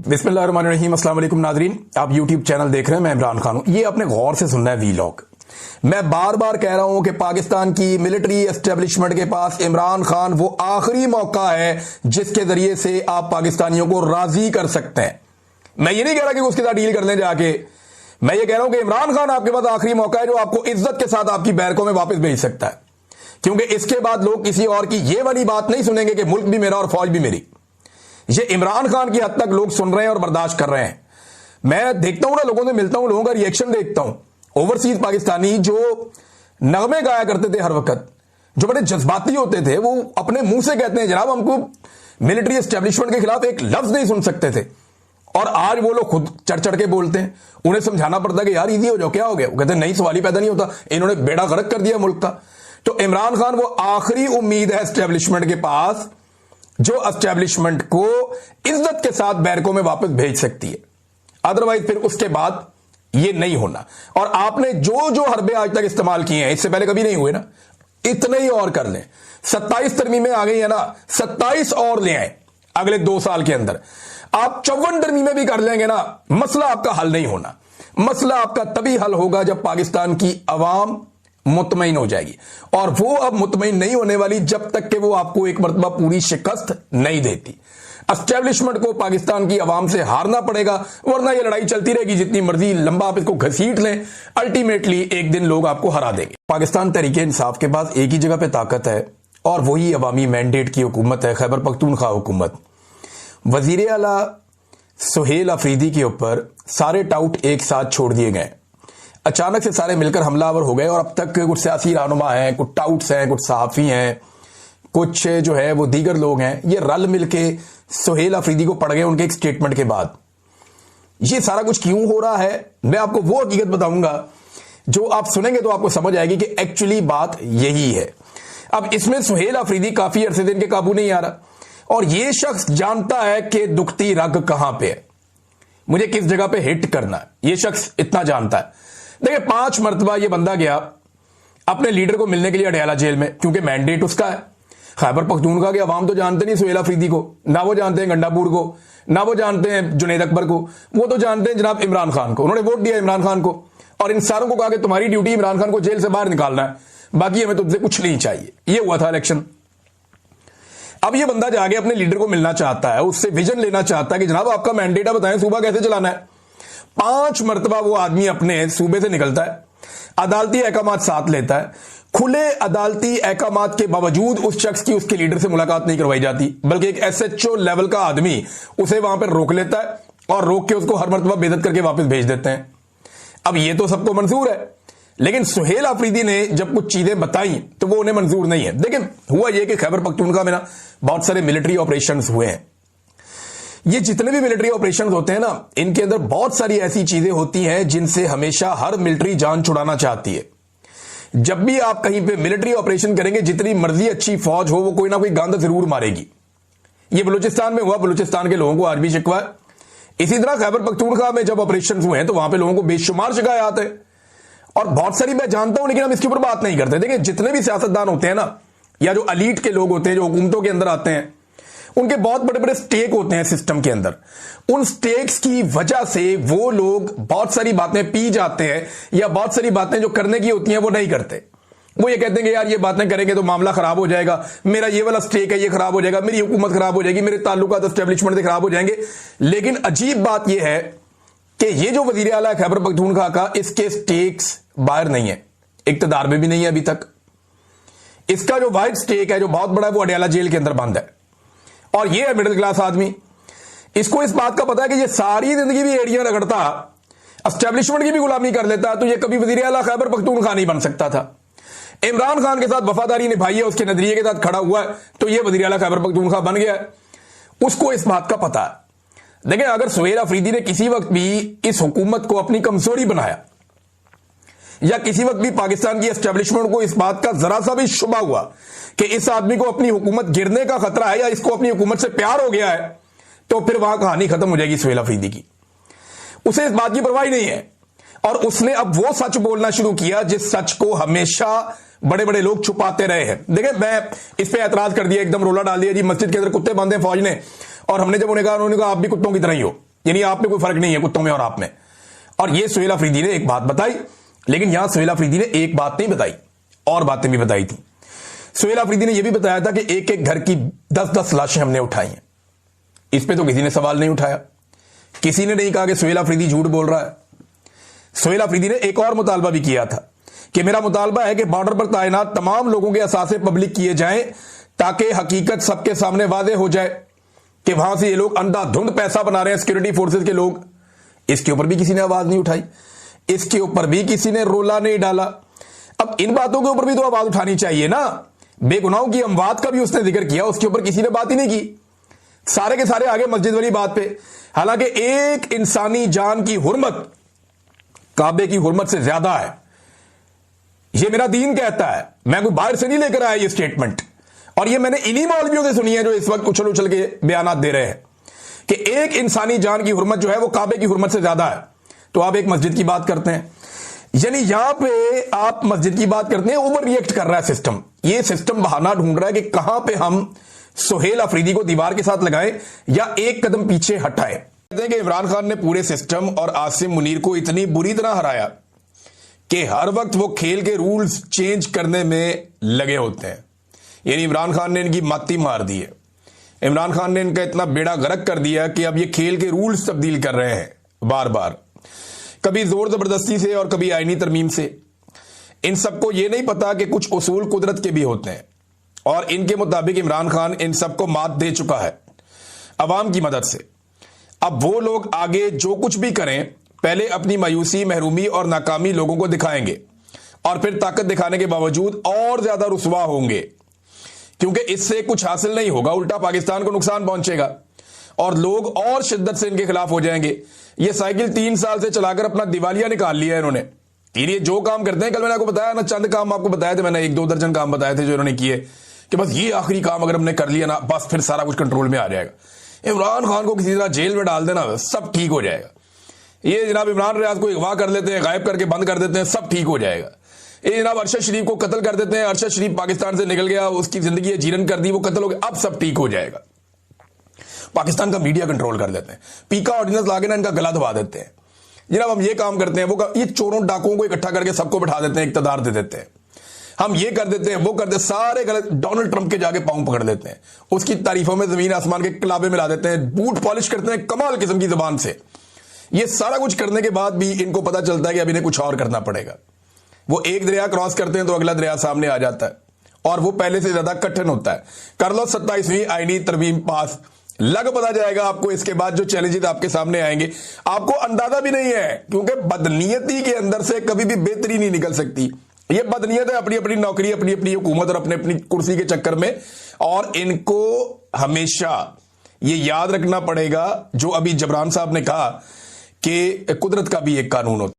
बिस्मिल्लाहिर्रहमानिर्रहीम। अस्सलाम वालेकुम नाज़रीन, आप यूट्यूब चैनल देख रहे हैं। मैं इमरान खान हूं। ये अपने गौर से सुनना है वीलॉग। मैं बार बार कह रहा हूं कि पाकिस्तान की मिलिट्री एस्टेब्लिशमेंट के पास इमरान खान वो आखिरी मौका है जिसके जरिए से आप पाकिस्तानियों को राजी कर सकते हैं। मैं ये नहीं कह रहा कि उसके साथ डील कर लें जाके, मैं ये कह रहा हूं कि इमरान खान आपके पास आखिरी मौका है जो आपको इज्जत के साथ आपकी बैरकों में वापस भेज सकता है, क्योंकि इसके बाद लोग किसी और की ये वाली बात नहीं सुनेंगे कि मुल्क भी मेरा और फौज भी मेरी। ये इमरान खान की हद तक लोग सुन रहे हैं और बर्दाश्त कर रहे हैं। मैं देखता हूं ना, लोगों से मिलता हूं, लोगों का रिएक्शन देखता हूं। ओवरसीज पाकिस्तानी जो नगमे गाया करते थे हर वक्त, जो बड़े जज्बाती होते थे, वो अपने मुंह से कहते हैं जनाब हमको मिलिट्री एस्टेब्लिशमेंट के खिलाफ एक लफ्ज नहीं सुन सकते थे, और आज वो लोग खुद चढ़ चढ़ के बोलते हैं। उन्हें समझाना पड़ता है कि यार इजी हो जाओ, क्या हो गया? वो कहते हैं नहीं, सवाल ही पैदा नहीं होता, इन्होंने बेड़ा गर्क कर दिया मुल्क का। तो इमरान खान वो आखिरी उम्मीद है एस्टेब्लिशमेंट के पास जो एस्टेब्लिशमेंट को इज्जत के साथ बैरकों में वापस भेज सकती है। अदरवाइज फिर उसके बाद ये नहीं होना। और आपने जो जो हरबे आज तक इस्तेमाल किए हैं, इससे पहले कभी नहीं हुए ना, इतने ही और कर लें। 27 तरमीमें आ गई है ना, 27 और ले आए अगले 2 साल के अंदर। आप 54 तरमीमें भी कर लेंगे ना, मसला आपका हल नहीं होना। मसला आपका तभी हल होगा जब पाकिस्तान की अवाम मुतमईन हो जाएगी, और वो अब मुतमईन नहीं होने वाली जब तक कि वो आपको एक मरतबा पूरी शिकस्त नहीं देती। एस्टेब्लिशमेंट को पाकिस्तान की आवाम से हारना पड़ेगा, वरना ये लड़ाई चलती रहेगी जितनी मर्जी लंबा आप इसको घसीट लें, अल्टीमेटली एक दिन लोग आपको हरा देंगे। पाकिस्तान तहरीक इंसाफ के पास एक ही जगह पे ताकत है, और वही अवामी मैंडेट की हुकूमत है, खैबर पख्तूनख्वा हुकूमत। वजीर आला सुहेल अफरीदी के ऊपर सारे टाउट एक साथ छोड़ दिए गए। अचानक से सारे मिलकर हमलावर हो गए, और अब तक कुछ सियासी रहनुमा हैं, कुछ टाउट्स हैं, कुछ सहाफ़ी हैं, कुछ जो है वो दीगर लोग हैं, ये रल मिलके सुहेल अफरीदी को पड़ गए उनके एक स्टेटमेंट के बाद। ये सारा कुछ क्यों हो रहा है, मैं आपको वो हकीकत बताऊंगा जो आप सुनेंगे तो आपको समझ आएगी कि एक्चुअली बात यही है। अब इसमें सुहेल अफरीदी काफी अरसे दिन के काबू नहीं आ रहा, और ये शख्स जानता है कि दुखती रग कहां पे है, मुझे किस जगह पे हिट करना है। ये शख्स इतना जानता है। देखिए, 5 मरतबा ये बंदा गया अपने लीडर को मिलने के लिए अडयाला जेल में, क्योंकि मैंडेट उसका है। खैबर पख्तूनख्वा के अवाम तो जानते नहीं सुहेल अफरीदी को, ना वो जानते हैं गंडापुर को, ना वो जानते हैं जुनैद अकबर को, वो तो जानते हैं जनाब इमरान खान को। उन्होंने वोट दिया इमरान खान को, और इन सारों को कहा कि तुम्हारी ड्यूटी इमरान खान को जेल से बाहर निकालना है, बाकी हमें तुमसे कुछ नहीं चाहिए। ये हुआ था इलेक्शन। अब ये बंदा जाके अपने लीडर को मिलना चाहता है, उससे विजन लेना चाहता है कि जनाब आपका मैंडेट है, बताएं सूबा कैसे चलाना है। 5 मरतबा वो आदमी अपने सूबे से निकलता है, अदालती अहकामात साथ लेता है। खुले अदालती अहकामात के बावजूद उस शख्स की उसके लीडर से मुलाकात नहीं करवाई जाती, बल्कि एक SHO लेवल का आदमी उसे वहां पर रोक लेता है, और रोक के उसको हर मरतबा बेइज्जत करके वापस भेज देते हैं। अब ये तो सबको मंजूर है, लेकिन सुहेल अफरीदी ने जब कुछ चीजें बताई तो वो उन्हें मंजूर नहीं है। देखिए, हुआ यह कि खैबर पख्तूनख्वा में ना बहुत सारे मिलिट्री ऑपरेशंस हुए हैं। ये जितने भी मिलिट्री ऑपरेशंस होते हैं ना, इनके अंदर बहुत सारी ऐसी चीजें होती हैं जिनसे हमेशा हर मिलिट्री जान छुड़ाना चाहती है। जब भी आप कहीं पे मिलिट्री ऑपरेशन करेंगे, जितनी मर्जी अच्छी फौज हो, वो कोई ना कोई गांधा जरूर मारेगी। ये बलूचिस्तान में हुआ, बलूचिस्तान के लोगों को आज भी शिकवा है। इसी तरह खैबर पख्तूनख्वा में जब ऑपरेशन हुए हैं तो वहां पे लोगों को बेशुमार शिकायत है, और बहुत सारी मैं जानता हूं, लेकिन हम इसके ऊपर बात नहीं करते। देखिए, जितने भी सियासतदान होते हैं ना, या जो अलीट के लोग होते हैं, जो हुकूमतों के अंदर आते हैं, उनके बहुत बड़े बड़े स्टेक होते हैं सिस्टम के अंदर। उन स्टेक्स की वजह से वो लोग बहुत सारी बातें पी जाते हैं, या बहुत सारी बातें जो करने की होती हैं वो नहीं करते। वो ये कहते हैं कि यार ये बातें करेंगे तो मामला खराब हो जाएगा, मेरा ये वाला स्टेक है ये खराब हो जाएगा, मेरी हुकूमत खराब हो जाएगी, मेरे ताल्लुकात एस्टेब्लिशमेंट से खराब हो जाएंगे। लेकिन अजीब बात यह है कि ये जो वजीर आला है खैबर पख्तूनख्वा का, इसके स्टेक्स बाहर नहीं है, इक्तदार में भी नहीं है अभी तक। इसका जो वाइड स्टेक है, जो बहुत बड़ा है, वो अडयाला जेल के अंदर बंद है। और ये है मिडिल क्लास आदमी, इसको इस बात का पता है कि ये सारी जिंदगी भी एड़ियां रगड़ता, एस्टेब्लिशमेंट की भी गुलामी कर लेता, तो ये कभी वजीर आला खैबर पख्तूनख्वा नहीं बन सकता था। इमरान खान के साथ वफादारी निभाई है, उसके नजरिए के साथ खड़ा हुआ है, तो ये वजीर आला खैबर पख्तूनख्वा बन गया है। उसको इस बात का पता है। देखिए, अगर सुहेल अफरीदी ने किसी वक्त भी इस हुकूमत को अपनी कमजोरी बनाया, या किसी वक्त भी पाकिस्तान की एस्टेब्लिशमेंट को इस बात का जरा सा भी शुबा हुआ कि इस आदमी को अपनी हुकूमत गिरने का खतरा है, या इसको अपनी हुकूमत से प्यार हो गया है, तो फिर वहां कहानी खत्म हो जाएगी सुहेल अफरीदी की। उसे इस बात की परवाह नहीं है, और उसने अब वो सच बोलना शुरू किया जिस सच को हमेशा बड़े बड़े लोग छुपाते रहे हैं। देखिए, मैं इस पे एतराज कर दिया, एकदम रोला डाल दिया जी, मस्जिद के अंदर कुत्ते बांधे फौज ने, और हमने जब उन्हें कहा, उन्होंने कहा आप भी कुत्तों की तरह ही हो। यानी आप में कोई फर्क नहीं है कुत्तों में और आप में। और ये सुहेल अफरीदी ने एक बात बताई, लेकिन यहां सुहेल अफरीदी ने एक बात नहीं बताई, और बातें भी बताई थी। सुहेल अफरीदी ने यह भी बताया था कि एक एक घर की 10-10 लाशें हमने उठाई हैं। इस पे तो किसी ने सवाल नहीं उठाया, किसी ने नहीं कहा कि सुहेल अफरीदी झूठ बोल रहा है। सुहेल अफरीदी ने एक और मुतालबा भी किया था कि मेरा मुतालबा है कि बॉर्डर पर तैनात तमाम लोगों के असासे पब्लिक किए जाएं, ताकि हकीकत सबके सामने वाज़ेह हो जाए कि वहां से ये लोग अंधाधुंध पैसा बना रहे हैं, सिक्योरिटी फोर्सेस के लोग। इसके ऊपर भी किसी ने आवाज नहीं उठाई, इसके ऊपर भी किसी ने रोला नहीं डाला। अब इन बातों के ऊपर भी तो आवाज उठानी चाहिए ना। बेगुनाहों की अमवात का भी उसने जिक्र किया, उसके ऊपर किसी ने बात ही नहीं की। सारे के सारे आगे मस्जिद वाली बात पे। हालांकि एक इंसानी जान की हुर्मत काबे की हुर्मत से ज्यादा है, ये मेरा दीन कहता है। मैं कोई बाहर से नहीं लेकर आया ये स्टेटमेंट, और ये मैंने इन्हीं मौलवियों से सुनी है जो इस वक्त उछल उछल के बयान दे रहे हैं कि एक इंसानी जान की हुर्मत जो है वो काबे की हुर्मत से ज्यादा है। तो आप एक मस्जिद की बात करते हैं, यानी यहां पे आप मस्जिद की बात करते हैं। ओवर रिएक्ट कर रहा है सिस्टम। ये सिस्टम बहाना ढूंढ रहा है कि कहां पे हम सुहेल अफरीदी को दीवार के साथ लगाएं या एक कदम पीछे हटाएं। कहते हैं कि इमरान खान ने पूरे सिस्टम और आसिम मुनीर को इतनी बुरी तरह हराया कि हर वक्त वो खेल के रूल्स चेंज करने में लगे होते हैं। यानी इमरान खान ने इनकी माती मार दी है। इमरान खान ने इनका इतना बेड़ा गर्क कर दिया कि अब ये खेल के रूल्स तब्दील कर रहे हैं बार बार, कभी जोर जबरदस्ती से और कभी आईनी तरमीम से। इन सबको ये नहीं पता कि कुछ उसूल कुदरत के भी होते हैं, और इनके मुताबिक इमरान खान इन सबको मात दे चुका है अवाम की मदद से। अब वो लोग आगे जो कुछ भी करें, पहले अपनी मायूसी, महरूमी और नाकामी लोगों को दिखाएंगे, और फिर ताकत दिखाने के बावजूद और ज्यादा रुसवा होंगे, क्योंकि इससे कुछ हासिल नहीं होगा, उल्टा पाकिस्तान को नुकसान पहुंचेगा और लोग और शिद्दत से इनके खिलाफ हो जाएंगे। ये साइकिल 3 साल से चलाकर अपना दिवालिया निकाल लिया है इन्होंने। ये जो काम करते हैं, कल मैंने आपको बताया ना, चंद काम आपको बताए थे मैंने, 1-2 दर्जन काम बताए थे जो इन्होंने किए, कि बस ये आखिरी काम अगर हमने कर लिया ना, बस फिर सारा कुछ कंट्रोल में आ जाएगा। इमरान खान को किसी तरह जेल में डाल देना, सब ठीक हो जाएगा। ये जनाब इमरान रियाज को अगवा कर लेते हैं, गायब करके बंद कर देते हैं, सब ठीक हो जाएगा। ये जनाब अरशद शरीफ को कत्ल कर देते हैं, अरशद शरीफ पाकिस्तान से निकल गया, उसकी जिंदगी जीरन कर दी, वो कत्ल हो गया, अब सब ठीक हो जाएगा। पाकिस्तान का मीडिया कंट्रोल कर देते हैं, पीका ऑर्डिनेंस लाके ना इनका गला दबा देते हैं। जनाब हम ये काम करते हैं, वो ये चोरों डाकुओं को इकट्ठा करके सबको बिठा देते हैं, इक्तदार दे देते हैं। हम ये कर देते हैं, वो कर देते, सारे गलत डोनाल्ड ट्रंप के जाके पांव पकड़ देते हैं, उसकी तारीफों में जमीन आसमान के किलाबे मिला देते हैं, बूट पॉलिश करते हैं कमाल किस्म की जुबान से। ये सारा कुछ करने के बाद भी इनको पता चलता है कि अब इन्हें कुछ और करना पड़ेगा। वो एक दरिया क्रॉस करते हैं तो अगला दरिया सामने आ जाता है, और वो पहले से ज्यादा कठिन होता है। कर लो 27वीं आईनी तरमीम पास, लग पता जाएगा आपको इसके बाद जो चैलेंजेस आपके सामने आएंगे, आपको अंदाजा भी नहीं है, क्योंकि बदनीयती के अंदर से कभी भी बेहतरी नहीं निकल सकती। ये बदनीयत है, अपनी अपनी नौकरी, अपनी अपनी हुकूमत और अपने अपनी कुर्सी के चक्कर में, और इनको हमेशा ये याद रखना पड़ेगा जो अभी जबरान साहब ने कहा कि कुदरत का भी एक कानून होता है।